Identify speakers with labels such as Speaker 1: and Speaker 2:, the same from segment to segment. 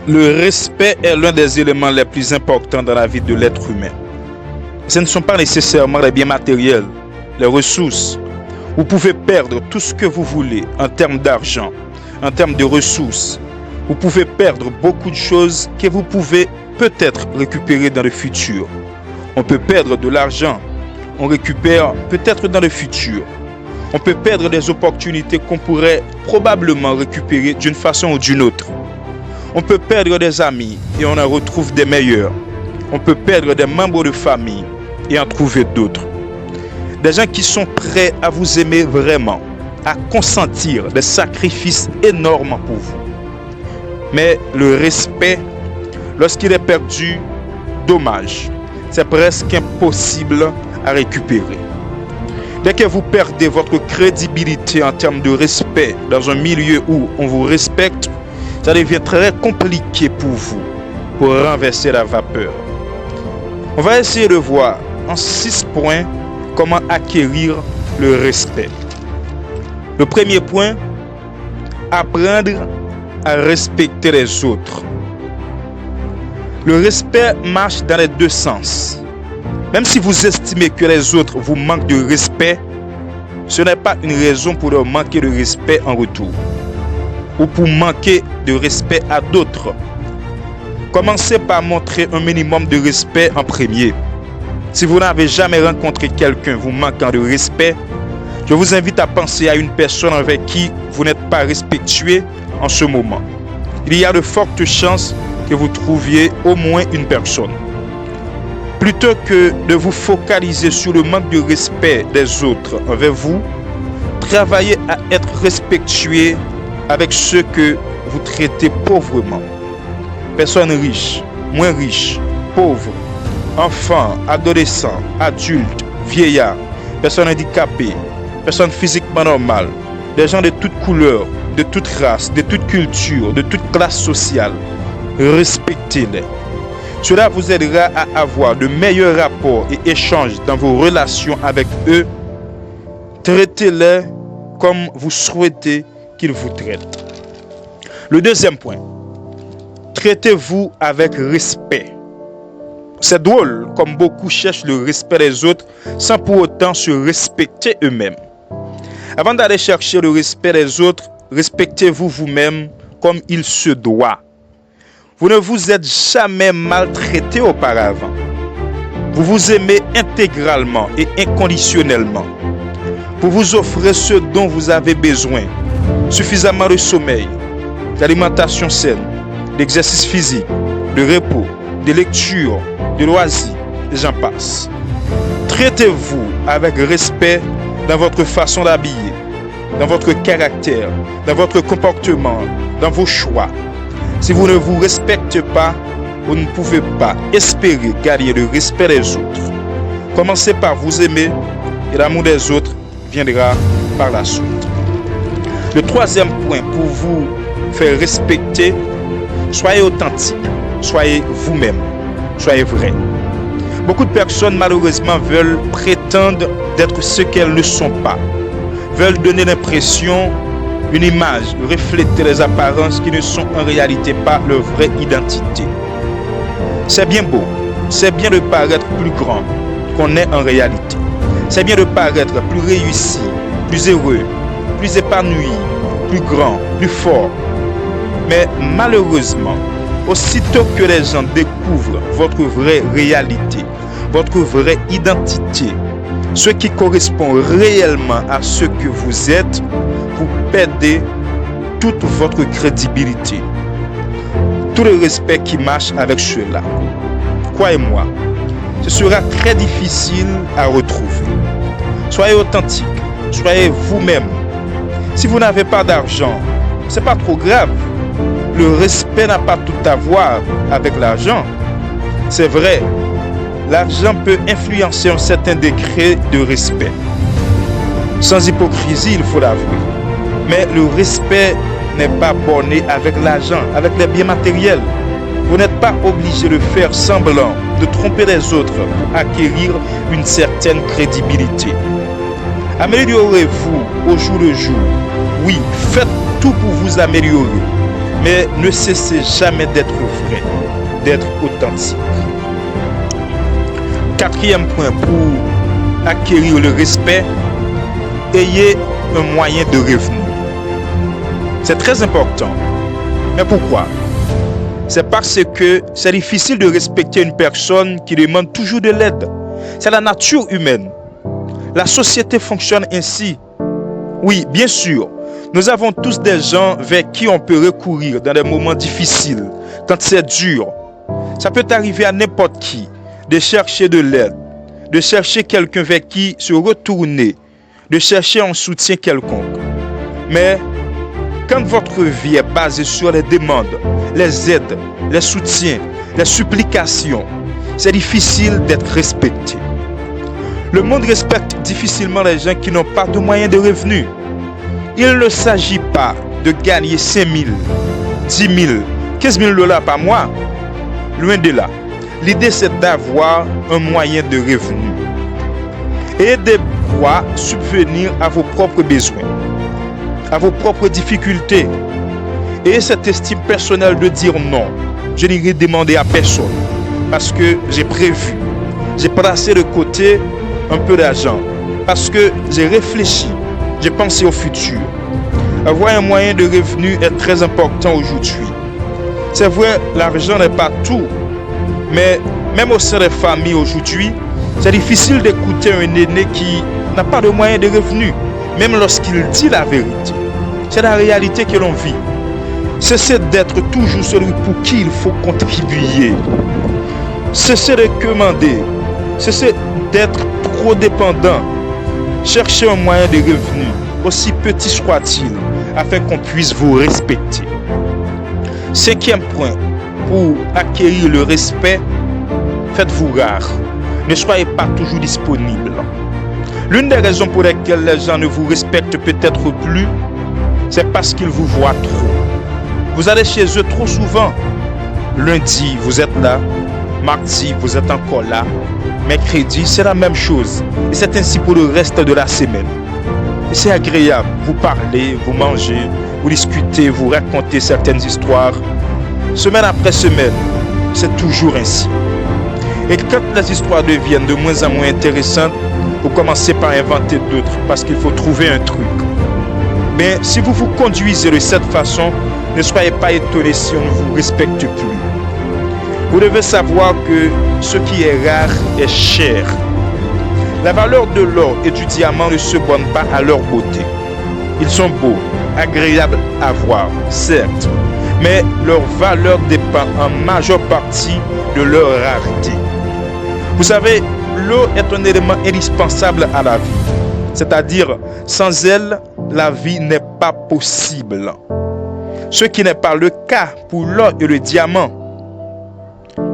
Speaker 1: Le respect est l'un des éléments les plus importants dans la vie de l'être humain. Ce ne sont pas nécessairement les biens matériels, les ressources. Vous pouvez perdre tout ce que vous voulez en termes d'argent, en termes de ressources. Vous pouvez perdre beaucoup de choses que vous pouvez peut-être récupérer dans le futur. On peut perdre de l'argent, on récupère peut-être dans le futur. On peut perdre des opportunités qu'on pourrait probablement récupérer d'une façon ou d'une autre. On peut perdre des amis et on en retrouve des meilleurs. On peut perdre des membres de famille et en trouver d'autres. Des gens qui sont prêts à vous aimer vraiment, à consentir des sacrifices énormes pour vous. Mais le respect, lorsqu'il est perdu, dommage. C'est presque impossible à récupérer. Dès que vous perdez votre crédibilité en termes de respect dans un milieu où on vous respecte, ça devient très compliqué pour vous pour renverser la vapeur. On va essayer de voir en 6 points comment acquérir le respect. Le premier point, apprendre à respecter les autres. Le respect marche dans les deux sens. Même si vous estimez que les autres vous manquent de respect, ce n'est pas une raison pour leur manquer de respect en retour ou pour manquer de respect à d'autres. Commencez par montrer un minimum de respect en premier. Si vous n'avez jamais rencontré quelqu'un vous manquant de respect, je vous invite à penser à une personne avec qui vous n'êtes pas respectueux en ce moment. Il y a de fortes chances que vous trouviez au moins une personne. Plutôt que de vous focaliser sur le manque de respect des autres envers vous, travaillez à être respectueux avec ceux que vous traitez pauvrement. Personnes riches, moins riches, pauvres, enfants, adolescents, adultes, vieillards, personnes handicapées, personnes physiquement normales, des gens de toutes couleurs, de toute race, de toute culture, de toute classe sociale. Respectez-les. Cela vous aidera à avoir de meilleurs rapports et échanges dans vos relations avec eux. Traitez-les comme vous souhaitez qu'ils vous traitent. Le deuxième point, traitez-vous avec respect. C'est drôle comme beaucoup cherchent le respect des autres sans pour autant se respecter eux-mêmes. Avant d'aller chercher le respect des autres, respectez-vous vous-même comme il se doit. Vous ne vous êtes jamais maltraité auparavant. Vous vous aimez intégralement et inconditionnellement. Vous vous offrez ce dont vous avez besoin. Suffisamment de sommeil, d'alimentation saine, d'exercice physique, de repos, de lecture, de loisirs, et j'en passe. Traitez-vous avec respect dans votre façon d'habiller, dans votre caractère, dans votre comportement, dans vos choix. Si vous ne vous respectez pas, vous ne pouvez pas espérer gagner le respect des autres. Commencez par vous aimer et l'amour des autres viendra par la suite. Le troisième point pour vous faire respecter, soyez authentique, soyez vous-même, soyez vrai. Beaucoup de personnes malheureusement veulent prétendre d'être ce qu'elles ne sont pas, veulent donner l'impression, une image, refléter les apparences qui ne sont en réalité pas leur vraie identité. C'est bien beau, c'est bien de paraître plus grand qu'on est en réalité. C'est bien de paraître plus réussi, plus heureux, plus épanoui, plus grand, plus fort. Mais malheureusement, aussitôt que les gens découvrent votre vraie réalité, votre vraie identité, ce qui correspond réellement à ce que vous êtes, vous perdez toute votre crédibilité, tout le respect qui marche avec cela. Croyez-moi, ce sera très difficile à retrouver. Soyez authentique, soyez vous-même. Si vous n'avez pas d'argent, c'est pas trop grave. Le respect n'a pas tout à voir avec l'argent. C'est vrai, l'argent peut influencer un certain degré de respect. Sans hypocrisie, il faut l'avouer. Mais le respect n'est pas borné avec l'argent, avec les biens matériels. Vous n'êtes pas obligé de faire semblant, de tromper les autres pour acquérir une certaine crédibilité. Améliorez-vous au jour le jour. Oui, faites tout pour vous améliorer. mais ne cessez jamais d'être vrai, d'être authentique. Quatrième point, pour acquérir le respect, ayez un moyen de revenu. C'est très important. Mais pourquoi? C'est parce que c'est difficile de respecter une personne qui demande toujours de l'aide. C'est la nature humaine. La société fonctionne ainsi. Oui, bien sûr, nous avons tous des gens vers qui on peut recourir dans des moments difficiles, quand c'est dur. Ça peut arriver à n'importe qui de chercher de l'aide, de chercher quelqu'un vers qui se retourner, de chercher un soutien quelconque. Mais quand votre vie est basée sur les demandes, les aides, les soutiens, les supplications, c'est difficile d'être respecté. Le monde respecte difficilement les gens qui n'ont pas de moyens de revenus. Il ne s'agit pas de gagner 5 000, 10 000, 15 000 $ par mois. Loin de là. L'idée, c'est d'avoir un moyen de revenu et de pouvoir subvenir à vos propres besoins, à vos propres difficultés. Et cette estime personnelle de dire non, je n'irai demander à personne parce que j'ai prévu, j'ai placé de côté un peu d'argent, parce que j'ai réfléchi, j'ai pensé au futur. Avoir un moyen de revenu est très important aujourd'hui. C'est vrai, l'argent n'est pas tout, mais même au sein des familles aujourd'hui, c'est difficile d'écouter un aîné qui n'a pas de moyen de revenu, même lorsqu'il dit la vérité. C'est la réalité que l'on vit. Cessez d'être toujours celui pour qui il faut contribuer. Cessez de commander. Cessez d'être trop dépendant. Cherchez un moyen de revenu, aussi petit soit-il, afin qu'on puisse vous respecter. Cinquième point, pour acquérir le respect, faites-vous rare. Ne soyez pas toujours disponible. L'une des raisons pour lesquelles les gens ne vous respectent peut-être plus, c'est parce qu'ils vous voient trop. Vous allez chez eux trop souvent. Lundi, vous êtes là. Mardi, vous êtes encore là. Mercredi, c'est la même chose. Et c'est ainsi pour le reste de la semaine. Et c'est agréable. Vous parlez, vous mangez, vous discutez, vous racontez certaines histoires. Semaine après semaine, c'est toujours ainsi. Et quand les histoires deviennent de moins en moins intéressantes, vous commencez par inventer d'autres parce qu'il faut trouver un truc. Mais si vous vous conduisez de cette façon, ne soyez pas étonnés si on ne vous respecte plus. Vous devez savoir que ce qui est rare est cher. La valeur de l'or et du diamant ne se borne pas à leur beauté. Ils sont beaux, agréables à voir, certes, mais leur valeur dépend en majeure partie de leur rareté. Vous savez, l'eau est un élément indispensable à la vie. C'est-à-dire, sans elle, la vie n'est pas possible. Ce qui n'est pas le cas pour l'or et le diamant.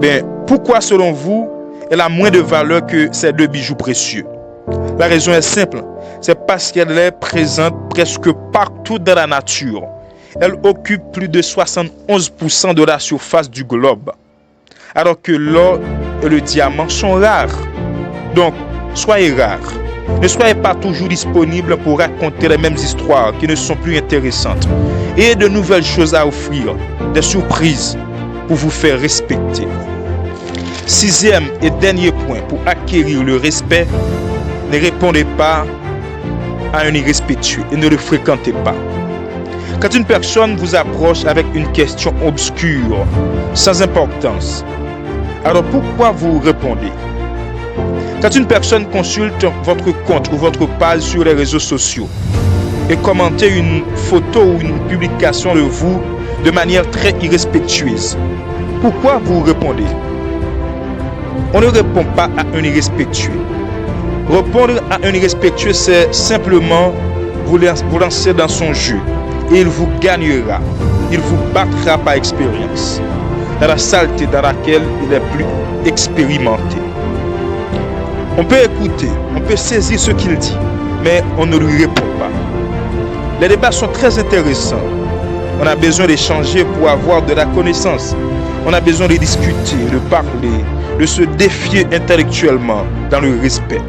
Speaker 1: Ben, pourquoi, selon vous, elle a moins de valeur que ces deux bijoux précieux? La raison est simple. C'est parce qu'elle est présente presque partout dans la nature. Elle occupe plus de 71% de la surface du globe. Alors que l'or et le diamant sont rares. Donc, soyez rares. Ne soyez pas toujours disponibles pour raconter les mêmes histoires qui ne sont plus intéressantes. Et de nouvelles choses à offrir, des surprises pour vous faire respecter. Sixième et dernier point pour acquérir le respect, ne répondez pas à un irrespectueux et ne le fréquentez pas. Quand une personne vous approche avec une question obscure, sans importance, alors pourquoi vous répondez? Quand une personne consulte votre compte ou votre page sur les réseaux sociaux et commente une photo ou une publication de vous de manière très irrespectueuse, pourquoi vous répondez? On ne répond pas à un irrespectueux. Répondre à un irrespectueux, c'est simplement vous lancer dans son jeu et il vous gagnera. Il vous battra par expérience dans la saleté dans laquelle il est plus expérimenté. On peut écouter, on peut saisir ce qu'il dit, mais on ne lui répond pas. Les débats sont très intéressants. On a besoin d'échanger pour avoir de la connaissance. On a besoin de discuter, de parler, de se défier intellectuellement dans le respect.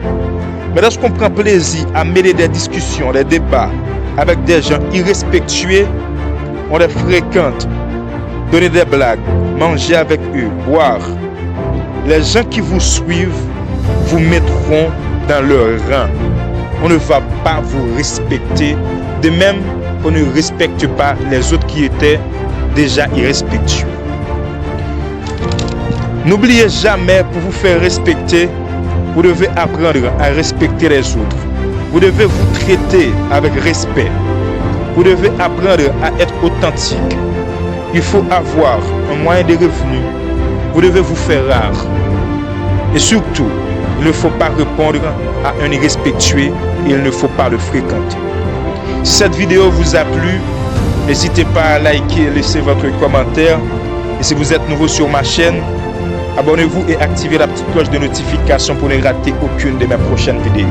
Speaker 1: Mais lorsqu'on prend plaisir à mêler des discussions, des débats avec des gens irrespectueux, on les fréquente donner des blagues, manger avec eux, boire. Les gens qui vous suivent vous mettront dans leur rang. On ne va pas vous respecter, de même qu'on ne respecte pas les autres qui étaient déjà irrespectueux. N'oubliez jamais, pour vous faire respecter, vous devez apprendre à respecter les autres. Vous devez vous traiter avec respect. Vous devez apprendre à être authentique. Il faut avoir un moyen de revenu. Vous devez vous faire rare. Et surtout, il ne faut pas répondre à un irrespectueux et il ne faut pas le fréquenter. Si cette vidéo vous a plu, n'hésitez pas à liker et laisser votre commentaire. Et si vous êtes nouveau sur ma chaîne, abonnez-vous et activez la petite cloche de notification pour ne rater aucune de mes prochaines vidéos.